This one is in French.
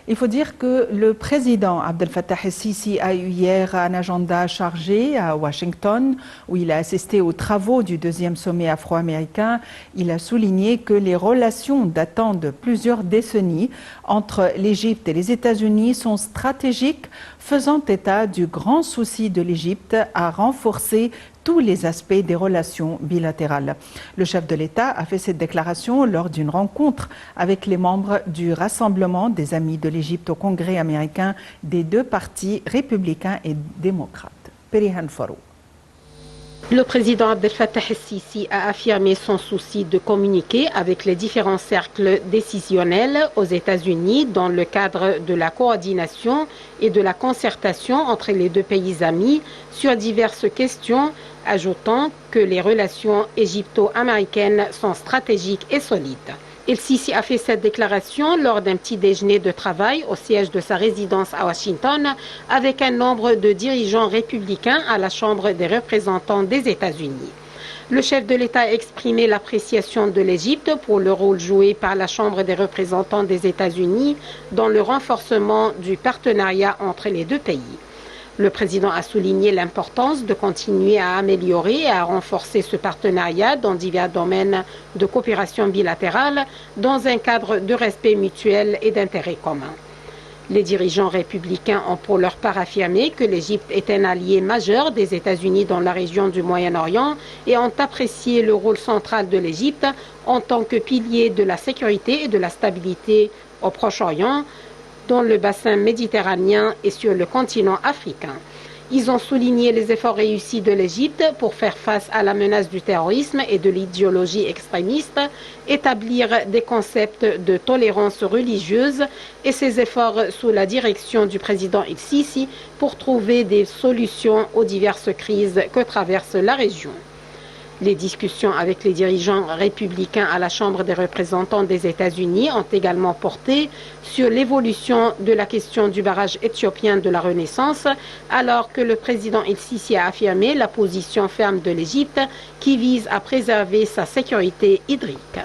Il faut dire que le président Abdel Fattah el-Sisi a eu hier un agenda chargé à Washington où il a assisté aux travaux du deuxième sommet afro-américain. Il a souligné que les relations datant de plusieurs décennies entre l'Égypte et les États-Unis sont stratégiques, faisant état du grand souci de l'Égypte à renforcer tous les aspects des relations bilatérales. Le chef de l'État a fait cette déclaration lors d'une rencontre avec les membres du Rassemblement des Amis de l'Égypte au Congrès américain des deux partis républicains et démocrates. Perihan Farou. Le président Abdel Fattah el-Sisi a affirmé son souci de communiquer avec les différents cercles décisionnels aux États-Unis dans le cadre de la coordination et de la concertation entre les deux pays amis sur diverses questions, ajoutant que les relations égypto-américaines sont stratégiques et solides. El-Sisi a fait cette déclaration lors d'un petit déjeuner de travail au siège de sa résidence à Washington avec un nombre de dirigeants républicains à la Chambre des représentants des États-Unis. Le chef de l'État a exprimé l'appréciation de l'Égypte pour le rôle joué par la Chambre des représentants des États-Unis dans le renforcement du partenariat entre les deux pays. Le président a souligné l'importance de continuer à améliorer et à renforcer ce partenariat dans divers domaines de coopération bilatérale dans un cadre de respect mutuel et d'intérêt commun. Les dirigeants républicains ont pour leur part affirmé que l'Égypte est un allié majeur des États-Unis dans la région du Moyen-Orient et ont apprécié le rôle central de l'Égypte en tant que pilier de la sécurité et de la stabilité au Proche-Orient, dans le bassin méditerranéen et sur le continent africain. Ils ont souligné les efforts réussis de l'Égypte pour faire face à la menace du terrorisme et de l'idéologie extrémiste, établir des concepts de tolérance religieuse et ses efforts sous la direction du président el-Sisi pour trouver des solutions aux diverses crises que traverse la région. Les discussions avec les dirigeants républicains à la Chambre des représentants des États-Unis ont également porté sur l'évolution de la question du barrage éthiopien de la Renaissance, alors que le président el-Sisi a affirmé la position ferme de l'Égypte qui vise à préserver sa sécurité hydrique.